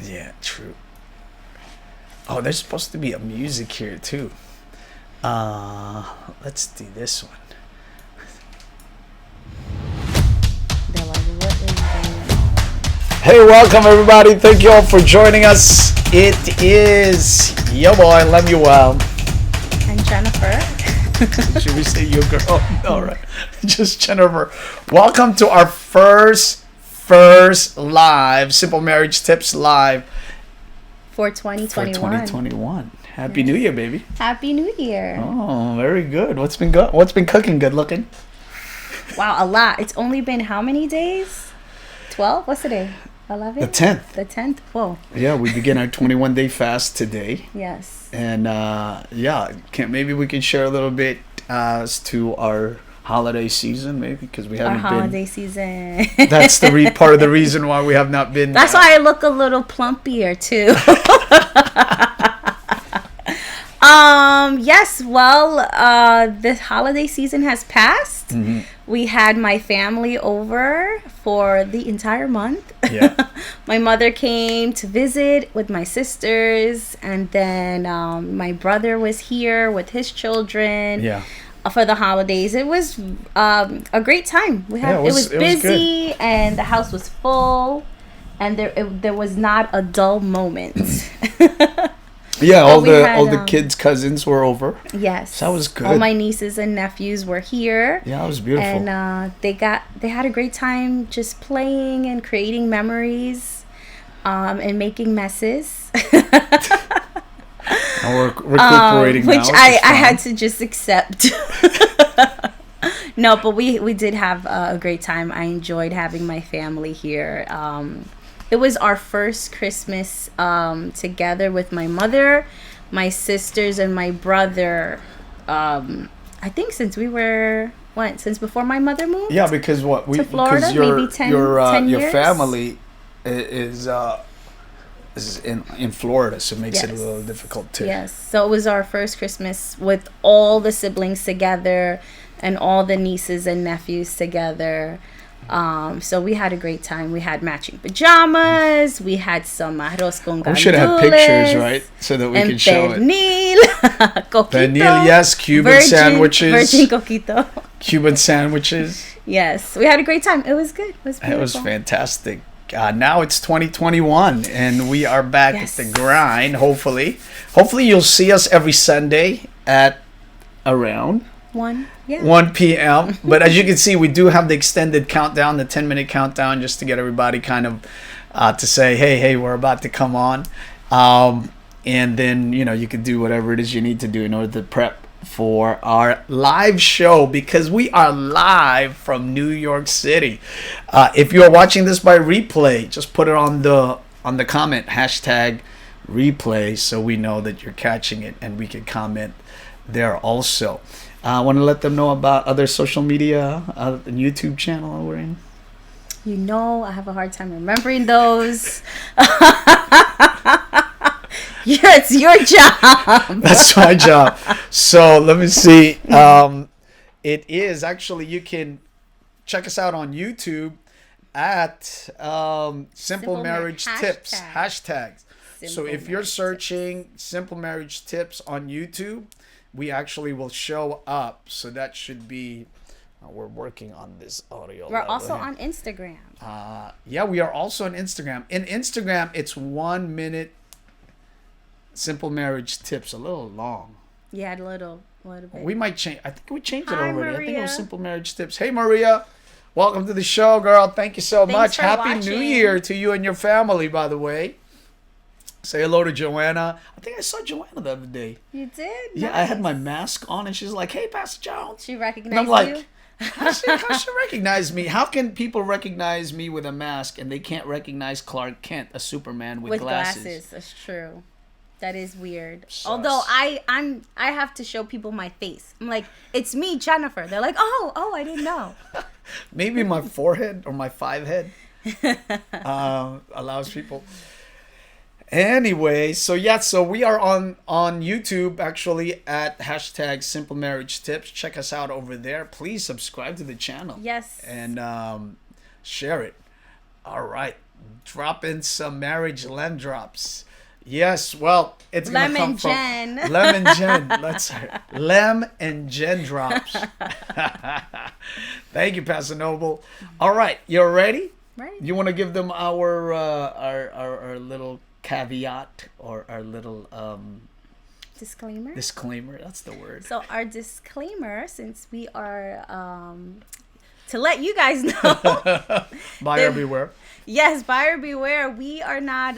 Yeah, true. Oh, there's supposed to be a music here too. Let's do this one. They're like, what is going on? Hey, welcome everybody. Thank you all for joining us. It is yo boy Lemuel. And Jennifer. Should we say your girl? No, right. Just Jennifer. Welcome to our first live Simple Marriage Tips live For 2021. for 2021. Happy New Year, baby. Happy New Year. Oh, very good. What's been cooking? Good looking. Wow, a lot. It's only been how many days? 12? What's the day? 11? The 10th. The 10th? Whoa. Yeah, we begin our 21-day fast today. Yes. And maybe we can share a little bit as to our holiday season, maybe, because we haven't Our holiday season. That's the part of the reason why we have not been. That's why I look a little plumpier too. Yes, well, the holiday season has passed. Mm-hmm. We had my family over for the entire month. Yeah. My mother came to visit with my sisters, and then my brother was here with his children. Yeah. For the holidays. It was a great time. It was busy, and the house was full, and there was not a dull moment. Yeah, all the kids' cousins were over. Yes, so that was good. All my nieces and nephews were here. Yeah, it was beautiful. And they had a great time just playing and creating memories, and making messes. And we're recuperating now, which I had to just accept. No, but we did have a great time. I enjoyed having my family here. It was our first Christmas together with my mother, my sisters, and my brother. I think since before my mother moved. Yeah, because to Florida, maybe 10 years. Your family is in Florida, so it makes it a little difficult too. Yes, so it was our first Christmas with all the siblings together and all the nieces and nephews together. So we had a great time. We had matching pajamas. We had some arroz con gandules. We should have pictures, right, so that we can show it. Coquito. Pernil, yes. Cuban sandwiches. Virgin coquito. Cuban sandwiches. Yes, we had a great time. It was good. It was beautiful. It was fantastic. Now it's 2021 and we are back at the grind. Hopefully you'll see us every Sunday at around 1 p.m. But as you can see, we do have the extended countdown, the 10-minute countdown, just to get everybody kind of to say, hey, we're about to come on. And then, you can do whatever it is you need to do in order to prep for our live show, because we are live from New York City. If you're watching this by replay, just put it on the comment hashtag replay, so we know that you're catching it and we can comment there also. I want to let them know about other social media, the YouTube channel we're in. I have a hard time remembering those. It's your job. That's my job. So let me see. It is actually, you can check us out on YouTube at Simple Marriage Tips hashtags. So if you're searching Simple Marriage Tips on YouTube, we actually will show up. So that should be. We're working on this audio. We're also on Instagram. Yeah, we are also on Instagram. In Instagram, it's 1 minute. Simple Marriage Tips, a little long. Yeah, a little bit. We might change. I think we changed it Hi, already. Maria. I think it was Simple Marriage Tips. Hey, Maria. Welcome to the show, girl. Thank you so much. For Happy watching. New Year to you and your family, by the way. Say hello to Joanna. I think I saw Joanna the other day. You did? Yeah, Nice. I had my mask on, and she's like, hey, Pastor Jones. She recognized And I'm like, you? how she recognize me? How can people recognize me with a mask and they can't recognize Clark Kent, a Superman with glasses? That's true. That is weird. Sus. Although I have to show people my face. I'm like, it's me, Jennifer. They're like, oh, I didn't know. Maybe my forehead or my 5 head allows people. Anyway, so we are on YouTube actually at hashtag Simple Marriage Tips. Check us out over there. Please subscribe to the channel. Yes. And share it. All right. Drop in some marriage lem drops. Yes, well, it's gonna come from Jen. Lem and Jen. Let's Lem and Jen drops. Thank you, Pastor Noble. All right, you're ready? Right. You want to give them our little caveat or our little Disclaimer. That's the word. So our disclaimer, since we are to let you guys know, Buyer beware. yes, buyer beware. We are not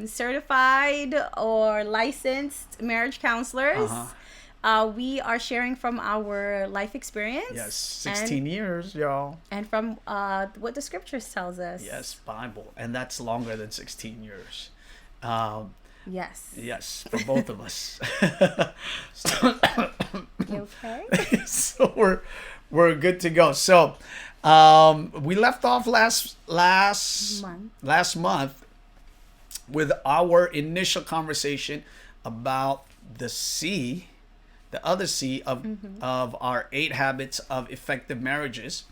certified or licensed marriage counselors. We are sharing from our life experience. Yes, 16 years, y'all. And from what the scriptures tells us. Yes, Bible, and that's longer than 16 years. Yes. Yes, for both of us. You okay? So we're good to go. So we left off last month with our initial conversation about the other C of our 8 habits of effective marriages.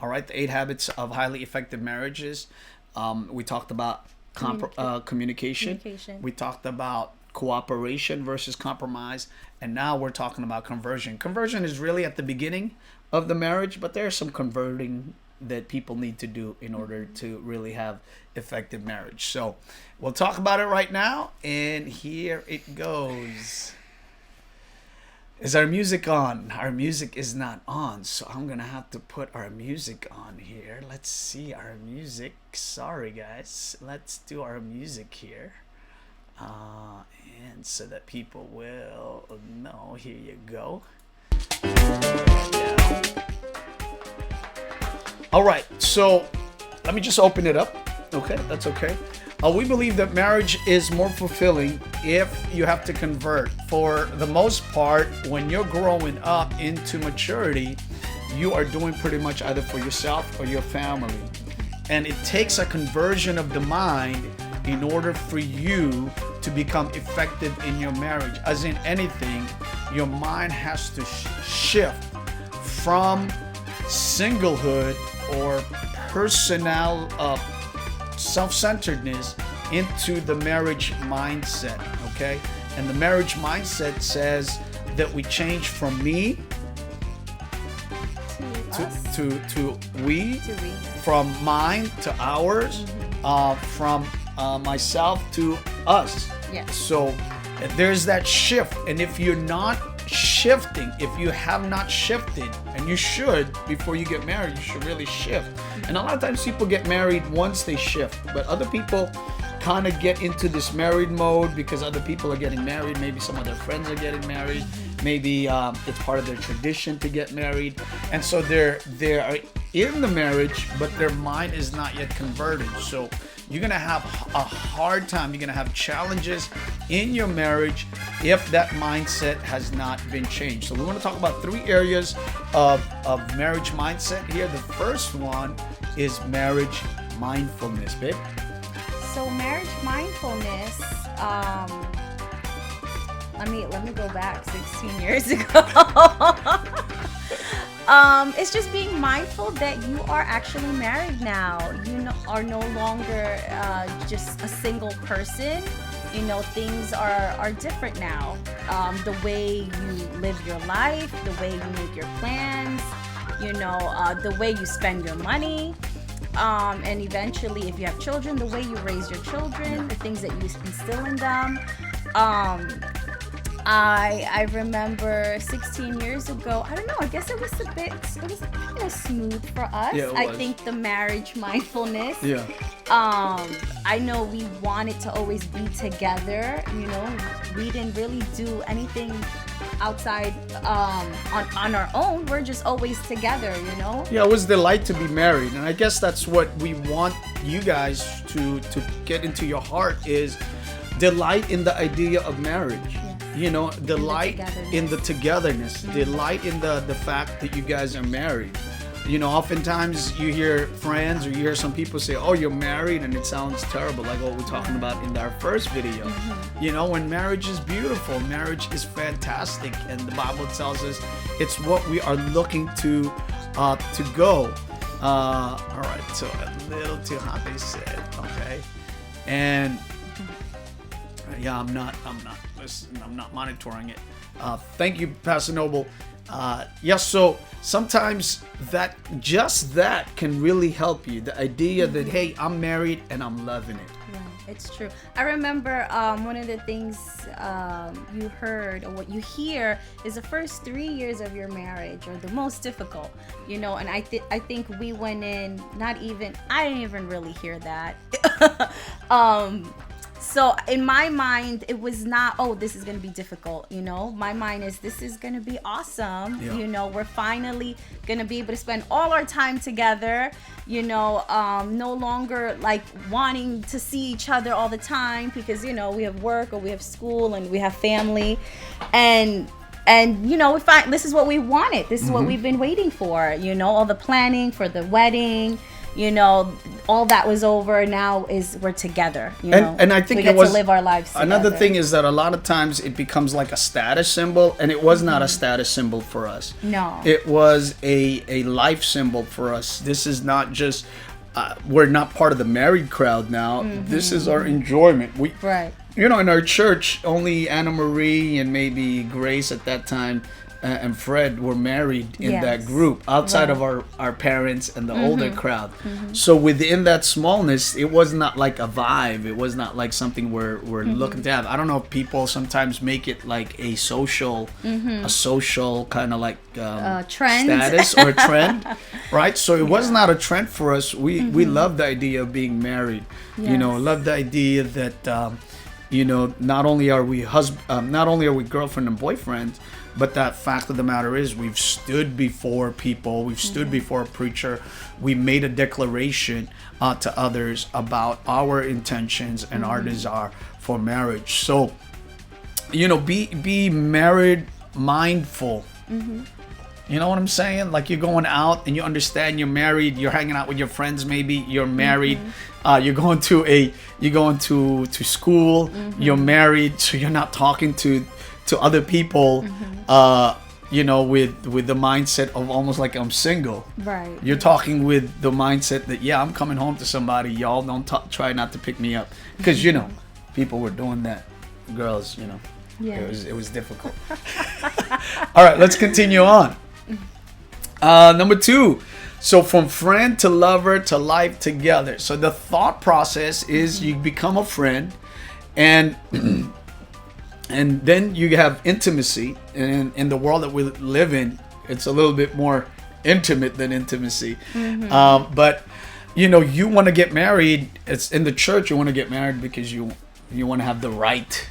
All right, the 8 habits of highly effective marriages. We talked about communication. We talked about cooperation versus compromise, and now we're talking about conversion. Conversion is really at the beginning of the marriage, but there's some converting that people need to do in order to really have effective marriage. So we'll talk about it right now, and here it goes. Is our music on? Our music is not on, so I'm gonna have to put our music on here. Let's see our music. Sorry guys, let's do our music here, and so that people will know. Here you go. Yeah. All right, so let me just open it up. Okay, that's okay. We believe that marriage is more fulfilling if you have to convert. For the most part, when you're growing up into maturity, you are doing pretty much either for yourself or your family. And it takes a conversion of the mind in order for you to become effective in your marriage. As in anything, your mind has to shift from singlehood or personal self-centeredness into the marriage mindset, okay? And the marriage mindset says that we change from me to we, from mine to ours, from myself to us. Yes. So there's that shift, and if you're not shifting, if you have not shifted, and you should, before you get married, you should really shift. And a lot of times people get married once they shift, but other people kind of get into this married mode because other people are getting married. Maybe some of their friends are getting married. Maybe it's part of their tradition to get married, and so they're in the marriage, but their mind is not yet converted. So you're gonna have a hard time. You're gonna have challenges in your marriage if that mindset has not been changed. So we want to talk about 3 areas of marriage mindset here. The first one is marriage mindfulness, babe. So marriage mindfulness, let me go back 16 years ago. It's just being mindful that you are actually married now. You are no longer just a single person. You know, things are different now. The way you live your life, the way you make your plans, the way you spend your money. And eventually, if you have children, the way you raise your children, the things that you instill in them. I remember 16 years ago, I don't know, I guess it was kind of smooth for us. Yeah, I think the marriage mindfulness. Yeah. I know we wanted to always be together, we didn't really do anything outside on our own. We're just always together, Yeah, it was the delight to be married, and I guess that's what we want you guys to get into your heart is delight in the idea of marriage. Yes. Delight in the togetherness, delight in the fact that you guys are married. Oftentimes you hear friends or you hear some people say, "Oh, you're married," and it sounds terrible, like what we're talking about in our first video. When marriage is beautiful, marriage is fantastic, and the Bible tells us it's what we are looking to go. All right, so little too hot, they said. Okay. And yeah, I'm not listen, I'm not monitoring it. Thank you, Pastor Noble. Yes, so sometimes that can really help you. The idea that, hey, I'm married and I'm loving it. Yeah, it's true. I remember one of the things you heard, or what you hear, is the first 3 years of your marriage are the most difficult, and I think we went in, I didn't even really hear that. So in my mind, it was not, oh, this is going to be difficult, My mind is, this is going to be awesome. Yeah. We're finally going to be able to spend all our time together, no longer like wanting to see each other all the time because, we have work or we have school and we have family. And we find this is what we wanted. This is what we've been waiting for, all the planning for the wedding. All that was over. Now we're together. And I think we get to live our lives together. Another thing is that a lot of times it becomes like a status symbol, and it was not a status symbol for us. No, it was a life symbol for us. This is not just we're not part of the married crowd now. This is our enjoyment. Right. In our church, only Anna Marie and maybe Grace at that time and Fred were married in that group outside of our parents and the older crowd. So within that smallness, it was not like a vibe. It was not like something we're looking to have. I don't know if people sometimes make it like a social kind of like trend status or trend, right? So it was not a trend for us. We love the idea of being married. Yes. Love the idea that not only are we girlfriend and boyfriend, but that fact of the matter is we've stood before people, we've stood before a preacher, we made a declaration to others about our intentions and our desire for marriage. So, be married mindful. You know what I'm saying? Like, you're going out and you understand you're married, you're hanging out with your friends, maybe you're married, you're going to school, you're married, so you're not talking to other people with the mindset of almost like I'm single. Right. You're talking with the mindset that, yeah, I'm coming home to somebody, y'all don't try not to pick me up, because people were doing that. Girls, Yeah. it was difficult. All right, let's continue on. Number 2, so from friend to lover to life together. So the thought process is you become a friend, and then you have intimacy. And in the world that we live in, it's a little bit more intimate than intimacy. But you want to get married. It's in the church. You want to get married because you want to have the right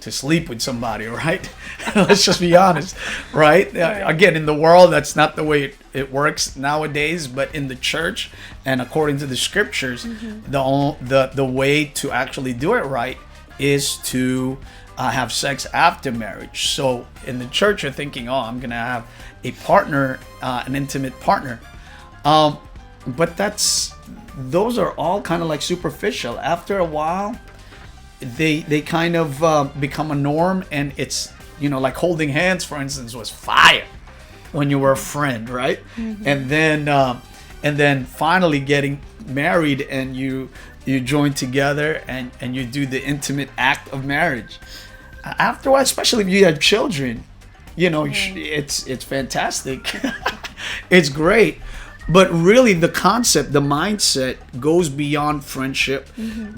to sleep with somebody, right? Let's just be honest, right? Again, in the world, that's not the way it works nowadays. But in the church, and according to the scriptures, the way to actually do it right is to have sex after marriage. So in the church, you're thinking, oh, I'm gonna have a partner, an intimate partner, but those are all kind of like superficial. After a while, they kind of become a norm, and it's like holding hands, for instance, was fire when you were a friend, right? And then finally getting married, and you join together and you do the intimate act of marriage. After a while, especially if you have children, it's fantastic. It's great. But really, the concept, the mindset goes beyond friendship,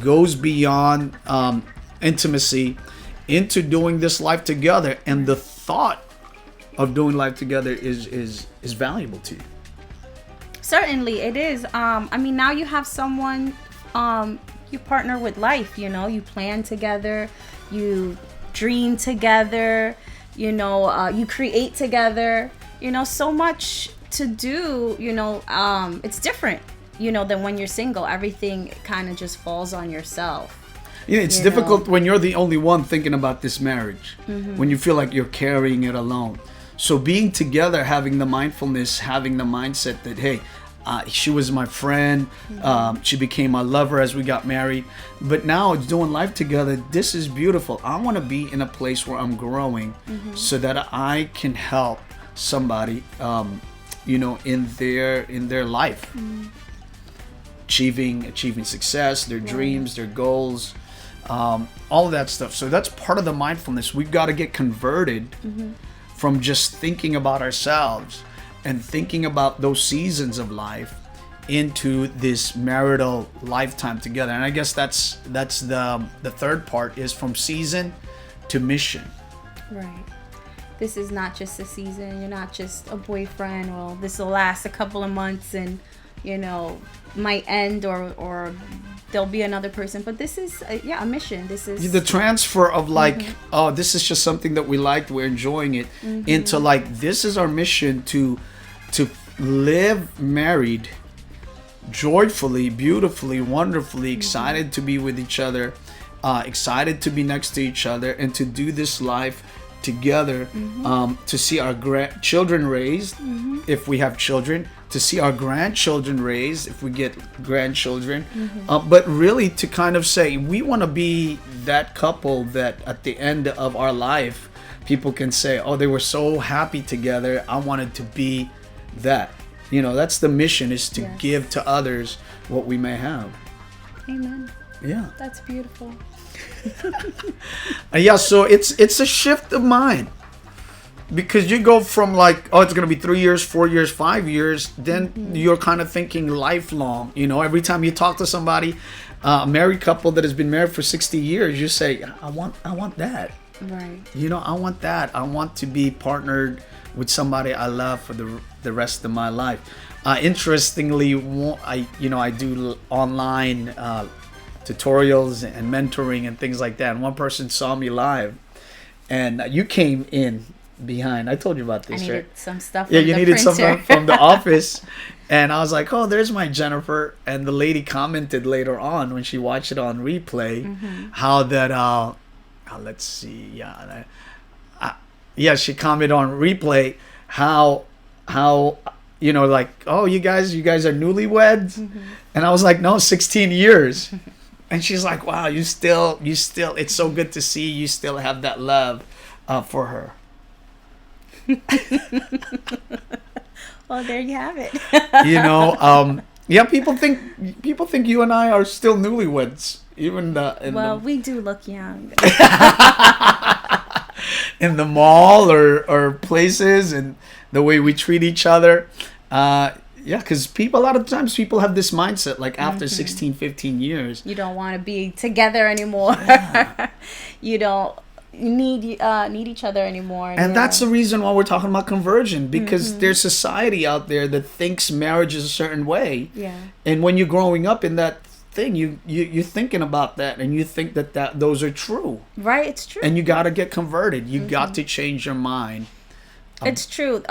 goes beyond intimacy, into doing this life together. And the thought of doing life together is valuable to you. Certainly, it is. Now you have someone, you partner with life. You plan together, you dream together, you create together. So much to do, it's different, than when you're single. Everything kind of just falls on yourself. It's difficult when you're the only one thinking about this marriage, when you feel like you're carrying it alone. So being together, having the mindfulness, having the mindset that, hey, she was my friend, she became my lover as we got married, but now it's doing life together. This is beautiful. I want to be in a place where I'm growing, so that I can help somebody in their life. achieving success, their dreams, their goals, all of that stuff. So that's part of the mindfulness. We've got to get converted from just thinking about ourselves and thinking about those seasons of life into this marital lifetime together. And I guess that's the third part, is from season to mission. Right. This is not just a season. You're not just a boyfriend. Well, this will last a couple of months and, might end or there'll be another person. But this is, a mission. This is the transfer of oh, this is just something that we liked, we're enjoying it, into this is our mission to live married, joyfully, beautifully, wonderfully, excited to be with each other, excited to be next to each other, and to do this life together, to see our children raised, if we have children, to see our grandchildren raised, if we get grandchildren, but really to kind of say, we want to be that couple that at the end of our life, people can say, oh, they were so happy together, I wanted to be that. That's the mission, is to give to others what we may have. Amen. Yeah. That's beautiful. So it's a shift of mind, because you go from it's going to be 3 years, 4 years, 5 years, then you're kind of thinking lifelong. Every time you talk to somebody, a married couple that has been married for 60 years, you say, I want that. Right. I want that. I want to be partnered with somebody I love for the rest of my life. Interestingly, I do online tutorials and mentoring and things like that. And one person saw me live, and you came in behind. I told you about this, I needed right? Some stuff. Yeah, from you the needed printer. something from the office. And I was like, oh, there's my Jennifer. And the lady commented later on when she watched it on replay, how that, let's see, she commented on replay how oh, you guys are newlyweds. And I was like, no, 16 years. And she's like, wow, you still, it's so good to see you still have that love for her. Well, there you have it. People think you and I are still newlyweds, even we do look young. in the mall or places, and the way we treat each other. Because a lot of times people have this mindset, after 16, 15 years. You don't want to be together anymore. Yeah. You don't need each other anymore. And that's the reason why we're talking about conversion, because there's society out there that thinks marriage is a certain way. Yeah. And when you're growing up in that thing, you're thinking about that, and you think that those are true. Right, it's true. And you got to get converted. You got to change your mind. It's true.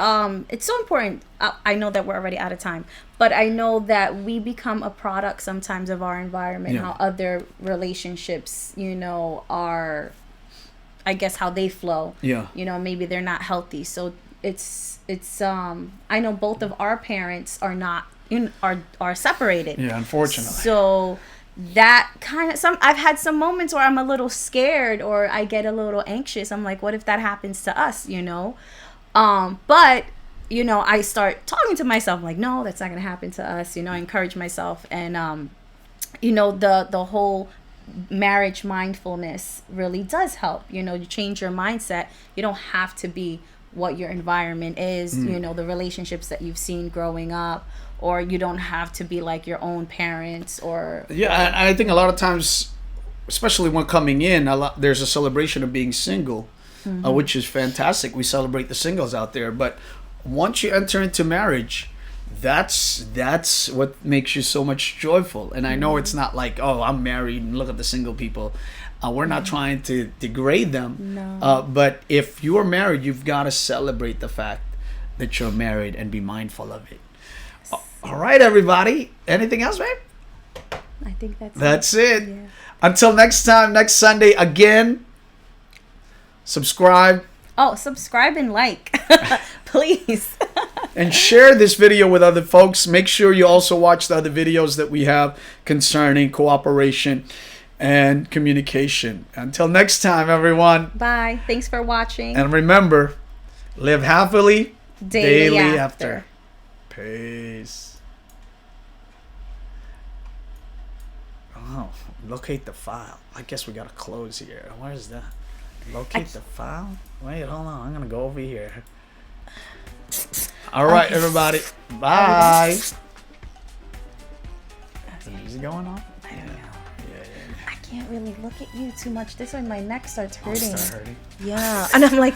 It's so important. I know that we're already out of time, but I know that we become a product sometimes of our environment, how other relationships, are, I guess, how they flow. Yeah. Maybe they're not healthy. So it's I know both of our parents are not are separated. Yeah, unfortunately. So that kind of I've had some moments where I'm a little scared or I get a little anxious. I'm like, what if that happens to us, But, I start talking to myself, like, no, that's not going to happen to us. I encourage myself. And, the whole marriage mindfulness really does help. You change your mindset. You don't have to be what your environment is, the relationships that you've seen growing up, or you don't have to be like your own parents or. Yeah, I think a lot of times, especially when coming in, there's a celebration of being single. Which is fantastic. We celebrate the singles out there. But once you enter into marriage, that's what makes you so much joyful. And I know it's not like, oh, I'm married and look at the single people. We're not trying to degrade them. No. But if you're married, you've got to celebrate the fact that you're married and be mindful of it. All right, everybody. Anything else, babe? I think that's it. Yeah. Until next time, next Sunday again. Subscribe. Oh, subscribe and like, please. And share this video with other folks. Make sure you also watch the other videos that we have concerning cooperation and communication. Until next time, everyone. Bye. Thanks for watching. And remember, live happily daily after. Peace. Oh, locate the file. I guess we gotta close here. Where's the locate the file? Wait, hold on. I'm gonna go over here. All right, everybody. Bye. Is the music going on? I don't know. Yeah. I can't really look at you too much. This way my neck starts hurting. Start hurting. Yeah. And I'm like,